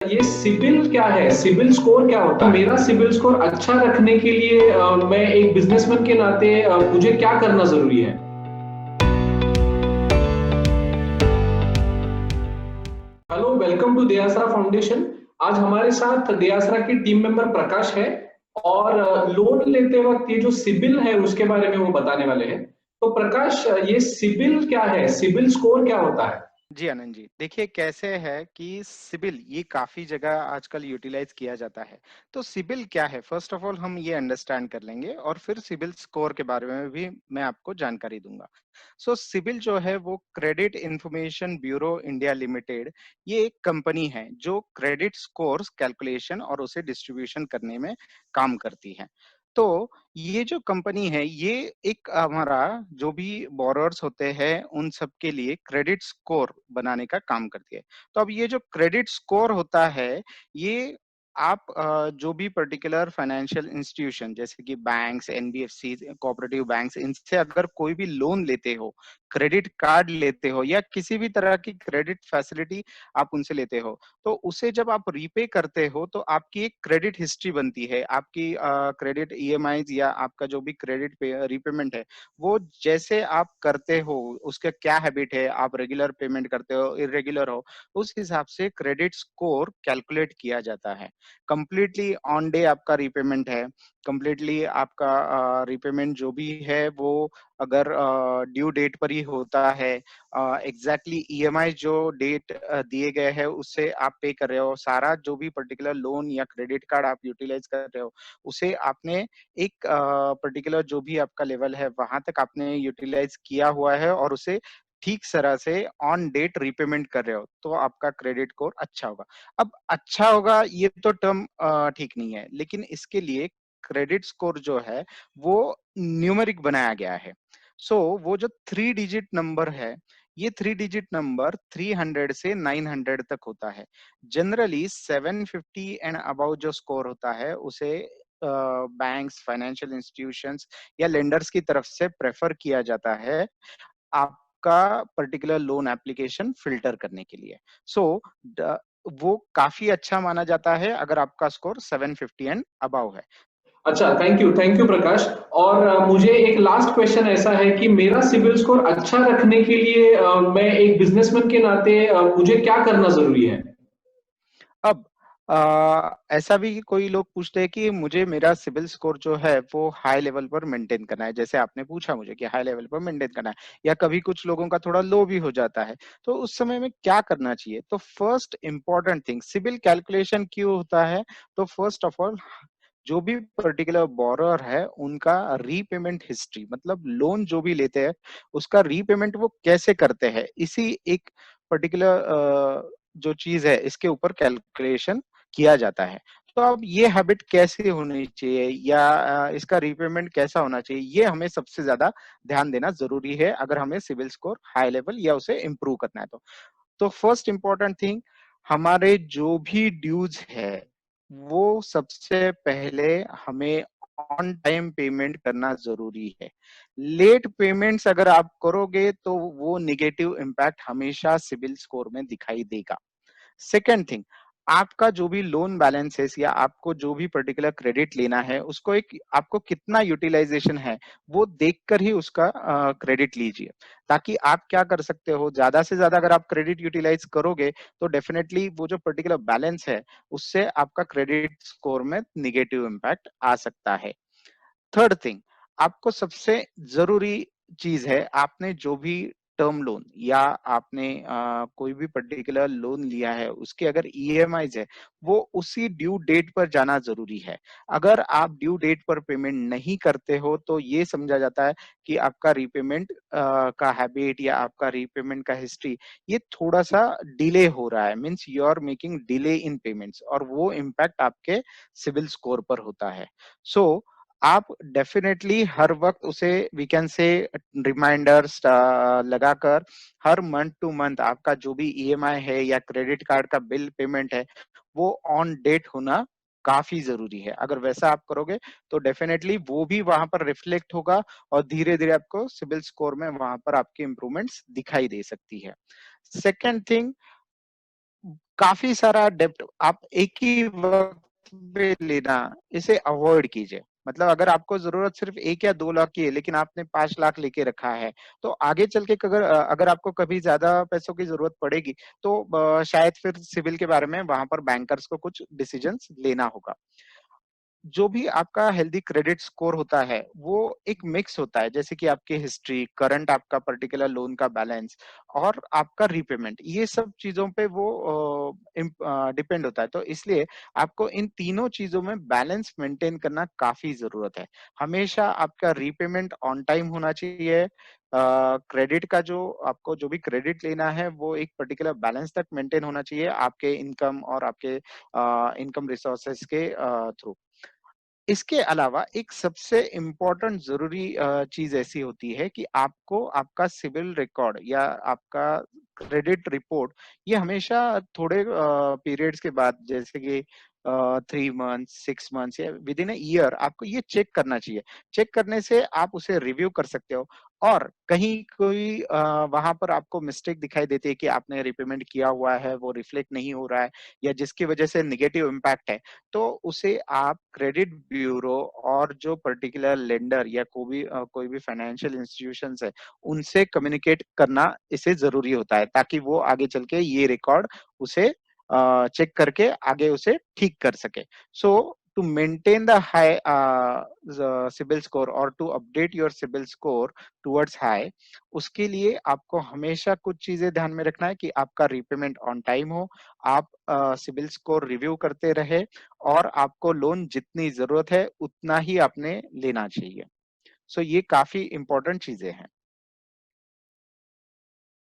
ये सिबिल क्या है? सिबिल स्कोर क्या होता है? मेरा सिबिल स्कोर अच्छा रखने के लिए मैं एक बिजनेसमैन के नाते मुझे क्या करना ज़रूरी है? Hello, welcome to Dayasara foundation. आज हमारे साथ दयासरा की टीम मेंबर प्रकाश है और लोन लेते वक्त ये जो सिबिल है उसके बारे में वो बताने वाले हैं। तो प्रकाश, ये सिबिल क्या है? सिबिल स्कोर क्या होता है? जी आनंद जी, देखिए कैसे है कि सिबिल ये काफी जगह आजकल यूटिलाइज किया जाता है। तो सिबिल क्या है, फर्स्ट ऑफ ऑल हम ये अंडरस्टैंड कर लेंगे और फिर सिबिल स्कोर के बारे में भी मैं आपको जानकारी दूंगा। सो सिबिल जो है वो credit information bureau India limited, ये एक कंपनी है जो क्रेडिट स्कोर्स कैलकुलेशन और उसे डिस्ट्रीब्यूशन करने में काम करती है। तो ये जो कंपनी है ये एक हमारा जो भी बोरोअर्स होते हैं उन सब के लिए क्रेडिट स्कोर बनाने का काम करती है। तो अब ये जो क्रेडिट स्कोर होता है ये आप जो भी पर्टिकुलर फाइनेंशियल इंस्टीट्यूशन जैसे कि बैंक्स, एनबीएफसी, कोऑपरेटिव बैंक्स, इनसे अगर कोई भी लोन लेते हो, क्रेडिट कार्ड लेते हो या किसी भी तरह की क्रेडिट फैसिलिटी आप उनसे लेते हो, तो उसे जब आप रीपे करते हो तो आपकी एक क्रेडिट हिस्ट्री बनती है। आपकी क्रेडिट ईएमआईज या आपका जो भी क्रेडिट पे रीपेमेंट है, वो जैसे आप करते हो, उसका क्या हैबिट है, आप रेगुलर पेमेंट करते हो, इरेगुलर हो, उस हिसाब से क्रेडिट स्कोर कैलकुलेट किया जाता है। कंप्लीटली ऑन डे आपका रीपेमेंट है, कंप्लीटली आपका रीपेमेंट जो भी है वो अगर ड्यू डेट पर ही होता है, एग्जैक्टली ईएमआई जो डेट दिए गए हैं उससे आप पे कर रहे हो, सारा जो भी पर्टिकुलर लोन या क्रेडिट कार्ड आप यूटिलाइज कर रहे हो उसे आपने एक पर्टिकुलर जो भी आपका लेवल है वहां तक आपने यूटिलाइज किया हुआ है और उसे ठीक तरह से ऑन डेट रीपेमेंट कर रहे हो तो आपका क्रेडिट स्कोर अच्छा होगा। अब अच्छा होगा ये तो टर्म ठीक नहीं है, लेकिन इसके लिए क्रेडिट स्कोर जो है वो न्यूमेरिक बनाया गया है। वो जो 3 डिजिट नंबर है, ये 3 डिजिट नंबर 300 से 900 तक होता है। जनरली 750 एंड अबाउ जो स्कोर होता है उसे बैंक्स, फाइनेंशियल इंस्टीट्यूशंस या लेंडर्स की तरफ से प्रेफर किया जाता है आपका पर्टिकुलर लोन एप्लीकेशन फिल्टर करने के लिए। सो वो काफी अच्छा माना जाता है अगर आपका स्कोर 750 एंड अबाउ है। अच्छा, थैंक यू प्रकाश। और मुझे एक लास्ट क्वेश्चन ऐसा है कि मेरा सिबिल स्कोर अच्छा रखने के लिए मैं एक बिजनेसमैन के नाते मुझे क्या करना ज़रूरी है? अब ऐसा भी कोई लोग पूछते हैं कि मुझे मेरा सिबिल स्कोर जो है वो हाई लेवल पर मेंटेन करना है, जैसे आपने पूछा मुझे कि हाई लेवल पर मेंटेन करना है या कभी कुछ लोगों का थोड़ा लो भी हो जाता है, तो उस समय में क्या करना चाहिए? तो first important thing, CIBIL calculation क्यों होता है? तो फर्स्ट ऑफ ऑल जो भी पर्टिकुलर बोरोअर है उनका रीपेमेंट हिस्ट्री, मतलब लोन जो भी लेते हैं उसका रीपेमेंट वो कैसे करते हैं, इसी एक पर्टिकुलर जो चीज है इसके ऊपर कैलकुलेशन किया जाता है। तो अब ये हैबिट कैसे होनी चाहिए या इसका रीपेमेंट कैसा होना चाहिए, ये हमें सबसे ज्यादा ध्यान देना जरूरी है अगर हमें सिविल स्कोर हाई लेवल या उसे इम्प्रूव करना है। तो फर्स्ट इंपॉर्टेंट थिंग, हमारे जो भी ड्यूज है वो सबसे पहले हमें ऑन टाइम पेमेंट करना जरूरी है। लेट पेमेंट्स अगर आप करोगे तो वो निगेटिव इम्पैक्ट हमेशा सिविल स्कोर में दिखाई देगा। सेकेंड थिंग, आपका जो भी लोन बैलेंस है या आपको जो भी पर्टिकुलर क्रेडिट लेना है उसको एक आपको कितना यूटिलाइजेशन है वो देखकर ही उसका क्रेडिट लीजिए, ताकि आप क्या कर सकते हो, ज्यादा से ज्यादा अगर आप क्रेडिट यूटिलाइज करोगे तो डेफिनेटली वो जो पर्टिकुलर बैलेंस है उससे आपका क्रेडिट स्कोर में निगेटिव इम्पैक्ट आ सकता है। थर्ड थिंग, आपको सबसे जरूरी चीज है, आपने जो भी टर्म लोन या आपने कोई भी पर्टिकुलर लोन लिया है उसके अगर ईएमआईज है वो उसी ड्यू डेट पर जाना जरूरी है। अगर आप ड्यू डेट पर पेमेंट नहीं करते हो तो ये समझा जाता है कि आपका रीपेमेंट का हैबिट या आपका रीपेमेंट का हिस्ट्री ये थोड़ा सा डिले हो रहा है, means you are making delay in payments और वो इम्पैक्ट आपके सिविल स्कोर पर होता है। सो आप डेफिनेटली हर वक्त उसे वी कैन से रिमाइंडर्स लगाकर हर मंथ टू मंथ आपका जो भी ईएमआई है या क्रेडिट कार्ड का बिल पेमेंट है वो ऑन डेट होना काफी जरूरी है। अगर वैसा आप करोगे तो डेफिनेटली वो भी वहां पर रिफ्लेक्ट होगा और धीरे धीरे आपको सिबिल स्कोर में वहां पर आपकी इंप्रूवमेंट्स दिखाई दे सकती है। सेकेंड थिंग, काफ़ी सारा डेब्ट आप एक ही वक़्त पे लेना, इसे अवॉइड कीजिए। मतलब अगर आपको ज़रूरत सिर्फ़ 1 या 2 लाख की है, लेकिन आपने 5 लाख लेके रखा है, तो आगे चल के अगर आपको कभी ज़्यादा पैसों की ज़रूरत पड़ेगी, तो शायद फिर सिविल के बारे में वहाँ पर बैंकर्स को कुछ डिसीज़न्स लेना होगा। जो भी आपका हेल्दी क्रेडिट स्कोर होता है, वो एक मिक्स होता है, जैसे कि आपकी हिस्ट्री, करंट आपका पर्टिकुलर लोन का बैलेंस और आपका रीपेमेंट, ये सब चीज़ों पे वो डिपेंड होता है। तो इसलिए आपको इन तीनों चीज़ों में बैलेंस मेंटेन करना काफ़ी ज़रूरत है। हमेशा आपका रीपेमेंट ऑन टाइम होना चाहिए, क्रेडिट का जो आपको जो भी क्रेडिट लेना है, वो एक पर्टिकुलर बैलेंस तक मेंटेन होना चाहिए आपके इनकम और आपके इनकम रिसोर्सेज़ के थ्रू। इसके अलावा एक सबसे इम्पोर्टेंट ज़रूरी चीज़ ऐसी होती है कि आपको आपका सिविल रिकॉर्ड या आपका क्रेडिट रिपोर्ट ये हमेशा थोड़े पीरियड्स के बाद जैसे कि 3 मंथ्स, 6 मंथ्स या विदिन अ ईयर आपको ये चेक करना चाहिए। चेक करने से आप उसे रिव्यू कर सकते हो और कहीं कोई वहाँ पर आपको मिस्टेक दिखाई देती है कि आपने रीपेमेंट किया हुआ है, वो रिफ्लेक्ट नहीं हो रहा है या जिसकी वजह से नेगेटिव इम्पैक्ट है, तो उसे आप क्रेडिट ब्यूरो और जो पर्टिकुलर लेंडर या कोई भी फाइनेंशियल इंस्टीट्यूशंस है, उनसे कम्युनिकेट करना इसे ज़रूरी होता है, ताकि वो आगे चल के ये रिकॉर्ड उसे चेक करके आगे उसे ठीक कर सके। So to maintain the high CIBIL score और to update your CIBIL score towards high, उसके लिए आपको हमेशा कुछ चीज़ें ध्यान में रखना है कि आपका रीपेमेंट ऑन टाइम हो, आप सिबिल स्कोर रिव्यू करते रहे और आपको लोन जितनी ज़रूरत है, उतना ही आपने लेना चाहिए। सो ये काफ़ी इम्पोर्टेंट चीज़ें हैं।